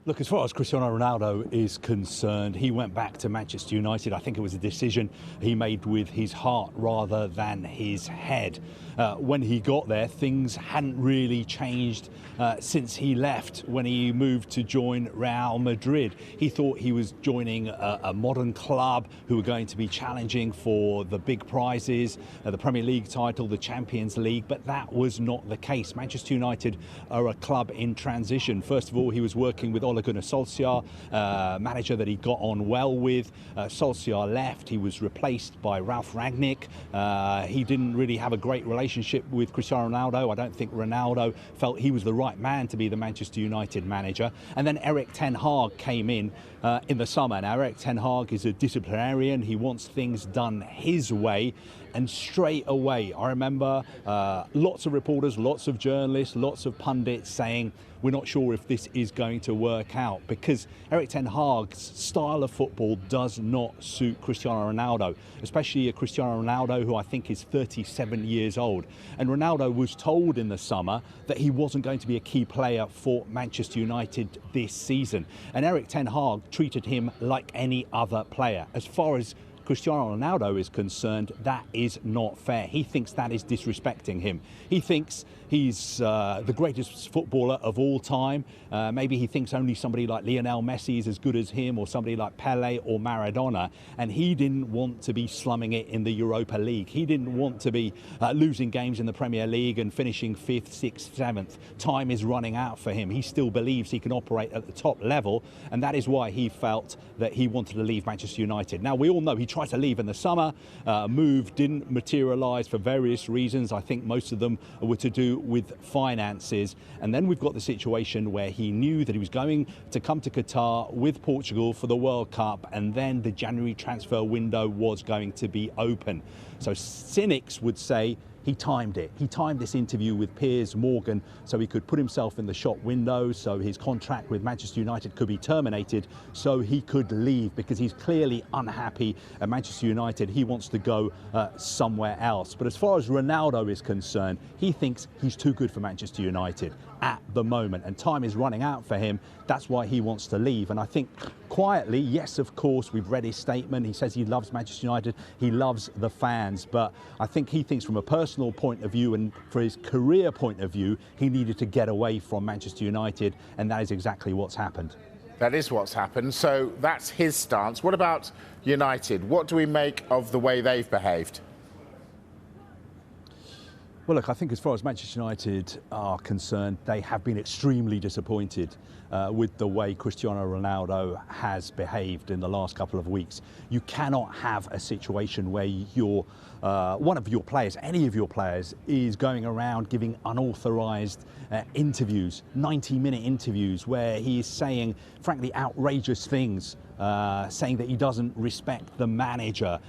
Look, as far as Cristiano Ronaldo is concerned, he went back to Manchester United. I think it was a decision he made with his heart rather than his head. When he got there, things hadn't really changed since he left when he moved to join Real Madrid. He thought he was joining a modern club who were going to be challenging for the big prizes, the Premier League title, the Champions League, but that was not the case. Manchester United are a club in transition. First of all, he was working with Ole Gunnar Solskjaer, manager that he got on well with. Solskjaer left. He was replaced by Ralf Rangnick. He didn't really have a great relationship with Cristiano Ronaldo. I don't think Ronaldo felt he was the right man to be the Manchester United manager. And then Erik ten Hag came in the summer. Now, Erik ten Hag is a disciplinarian. He wants things done his way. And straight away, I remember lots of reporters, lots of journalists, lots of pundits saying, we're not sure if this is going to work out, because Erik ten Hag's style of football does not suit Cristiano Ronaldo, especially a Cristiano Ronaldo who I think is 37 years old. And Ronaldo was told in the summer that he wasn't going to be a key player for Manchester United this season. And Erik ten Hag treated him like any other player. As far as Cristiano Ronaldo is concerned, that is not fair. He thinks that is disrespecting him. He thinks he's the greatest footballer of all time. Maybe he thinks only somebody like Lionel Messi is as good as him, or somebody like Pele or Maradona. And he didn't want to be slumming it in the Europa League. He didn't want to be losing games in the Premier League and finishing 5th, 6th, 7th. Time is running out for him. He still believes he can operate at the top level, and that is why he felt that he wanted to leave Manchester United. Now, we all know he tried to leave in the summer. Move didn't materialise for various reasons. I think most of them were to do with finances. And then we've got the situation where he knew that he was going to come to Qatar with Portugal for the World Cup, and then the January transfer window was going to be open. So cynics would say he timed it. He timed this interview with Piers Morgan so he could put himself in the shop window, so his contract with Manchester United could be terminated, so he could leave, because he's clearly unhappy at Manchester United. He wants to go somewhere else. But as far as Ronaldo is concerned, he thinks he's too good for Manchester United at the moment, and time is running out for him. That's why he wants to leave. And I think quietly, yes, of course, we've read his statement. He says he loves Manchester United, he loves the fans, but I think he thinks from a personal point of view and for his career point of view, he needed to get away from Manchester United, and that is exactly what's happened. That is what's happened. So that's his stance. What about United? What do we make of the way they've behaved? Well, look, I think as far as Manchester United are concerned, they have been extremely disappointed with the way Cristiano Ronaldo has behaved in the last couple of weeks. You cannot have a situation where one of your players, any of your players, is going around giving unauthorised interviews, 90-minute interviews, where he is saying, frankly, outrageous things, saying that he doesn't respect the manager,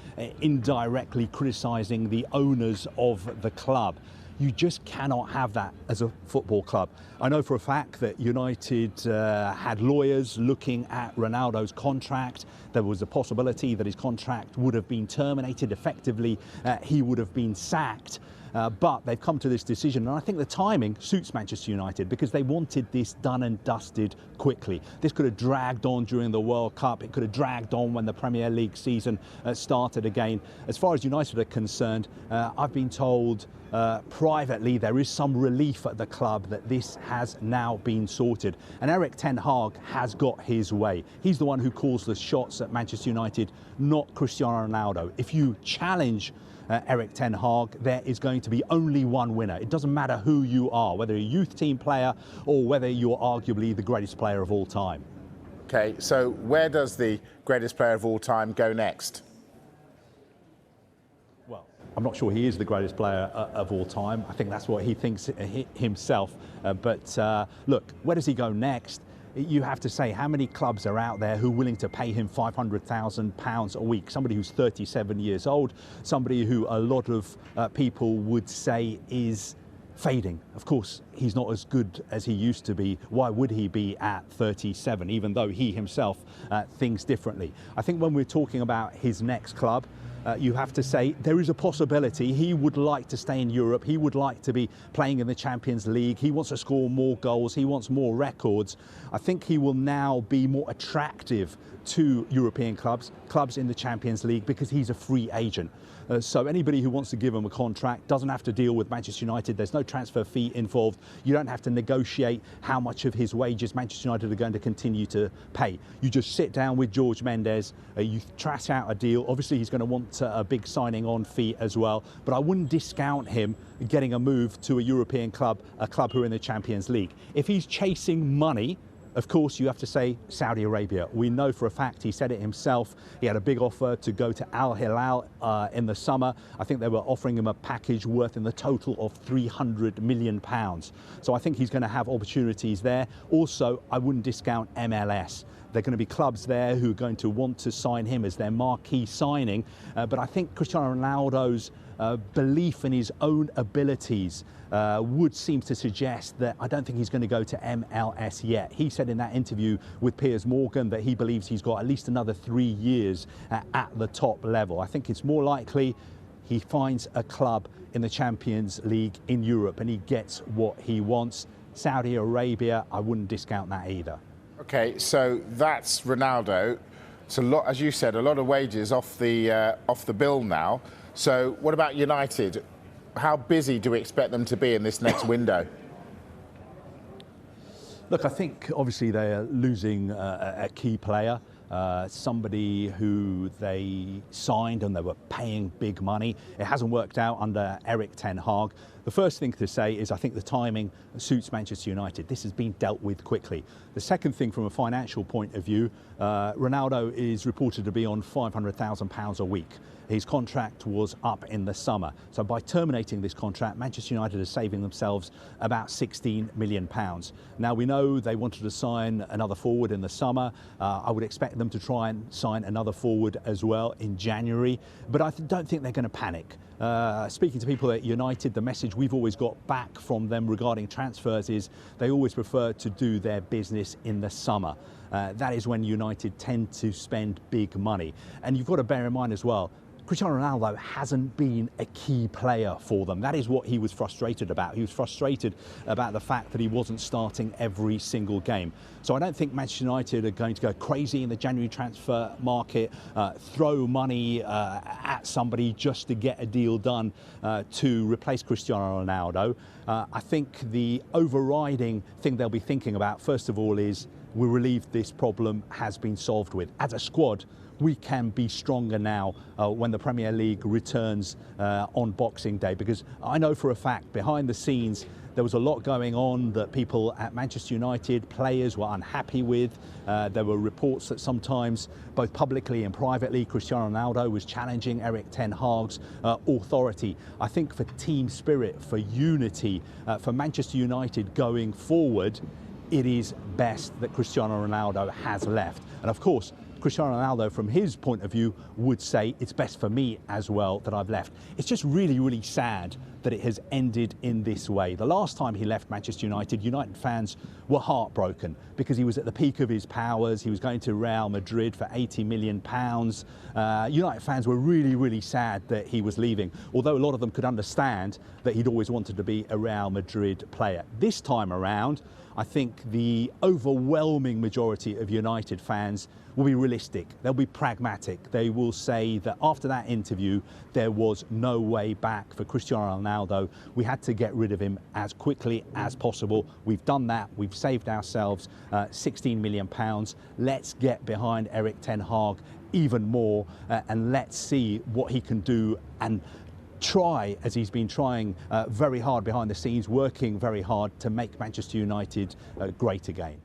indirectly criticising the owners of the club. You just cannot have that as a football club. I know for a fact that United had lawyers looking at Ronaldo's contract. There was a possibility that his contract would have been terminated. Effectively, he would have been sacked. But they've come to this decision, and I think the timing suits Manchester United, because they wanted this done and dusted quickly. This could have dragged on during the World Cup. It could have dragged on when the Premier League season started again. As far as United are concerned, I've been told privately there is some relief at the club that this has now been sorted. And Erik ten Hag has got his way. He's the one who calls the shots at Manchester United, not Cristiano Ronaldo. If you challenge Erik ten Hag, there is going to be only one winner. It doesn't matter who you are, whether you're a youth team player or whether you're arguably the greatest player of all time. OK, so where does the greatest player of all time go next? Well, I'm not sure he is the greatest player of all time. I think that's what he thinks himself. But look, where does he go next? You have to say, how many clubs are out there who are willing to pay him £500,000 a week? Somebody who's 37 years old, somebody who a lot of people would say is fading. Of course, he's not as good as he used to be. Why would he be at 37, even though he himself thinks differently? I think when we're talking about his next club, you have to say there is a possibility he would like to stay in Europe. He would like to be playing in the Champions League. He wants to score more goals. He wants more records. I think he will now be more attractive to European clubs in the Champions League, because he's a free agent. So anybody who wants to give him a contract doesn't have to deal with Manchester United. There's no transfer fee involved. You don't have to negotiate how much of his wages Manchester United are going to continue to pay. You just sit down with George Mendes, you trash out a deal. Obviously, he's going to want a big signing on fee as well, but I wouldn't discount him getting a move to a European club, a club who are in the Champions League. If he's chasing money, of course, you have to say Saudi Arabia. We know for a fact, he said it himself, he had a big offer to go to Al Hilal in the summer. I think they were offering him a package worth in the total of £300 million. So I think he's going to have opportunities there. Also, I wouldn't discount MLS. There are going to be clubs there who are going to want to sign him as their marquee signing. But I think Cristiano Ronaldo's belief in his own abilities would seem to suggest that I don't think he's going to go to MLS yet. He said in that interview with Piers Morgan that he believes he's got at least another 3 years at the top level. I think it's more likely he finds a club in the Champions League in Europe and he gets what he wants. Saudi Arabia, I wouldn't discount that either. Okay, so that's Ronaldo. It's a lot, as you said, a lot of wages off the bill now. So what about United? How busy do we expect them to be in this next window? Look, I think obviously they are losing a key player, somebody who they signed and they were paying big money. It hasn't worked out under Erik ten Hag. The first thing to say is I think the timing suits Manchester United. This has been dealt with quickly. The second thing, from a financial point of view, Ronaldo is reported to be on £500,000 a week. His contract was up in the summer. So by terminating this contract, Manchester United are saving themselves about £16 million. Now, we know they wanted to sign another forward in the summer. I would expect them to try and sign another forward as well in January. But I don't think they're going to panic. Speaking to people at United, the message we've always got back from them regarding transfers is they always prefer to do their business in the summer. That is when United tend to spend big money. And you've got to bear in mind as well, Cristiano Ronaldo hasn't been a key player for them. That is what he was frustrated about. He was frustrated about the fact that he wasn't starting every single game. So I don't think Manchester United are going to go crazy in the January transfer market, throw money at somebody just to get a deal done to replace Cristiano Ronaldo. I think the overriding thing they'll be thinking about, first of all, is we're relieved this problem has been solved with. As a squad, we can be stronger now when the Premier League returns on Boxing Day, because I know for a fact behind the scenes there was a lot going on that people at Manchester United, players, were unhappy with. There were reports that sometimes, both publicly and privately, Cristiano Ronaldo was challenging Erik ten Hag's authority. I think for team spirit, for unity, for Manchester United going forward, it is best that Cristiano Ronaldo has left. And of course, Cristiano Ronaldo, from his point of view, would say it's best for me as well that I've left. It's just really, really sad that it has ended in this way. The last time he left Manchester United, United fans were heartbroken because he was at the peak of his powers. He was going to Real Madrid for £80 million. United fans were really, really sad that he was leaving, although a lot of them could understand that he'd always wanted to be a Real Madrid player. This time around, I think the overwhelming majority of United fans will be realistic. They'll be pragmatic. They will say that after that interview, there was no way back for Cristiano Ronaldo. We had to get rid of him as quickly as possible. We've done that. We've saved ourselves £16 million. Let's get behind Erik ten Hag even more and let's see what he can do and try, as he's been trying very hard behind the scenes, working very hard to make Manchester United great again.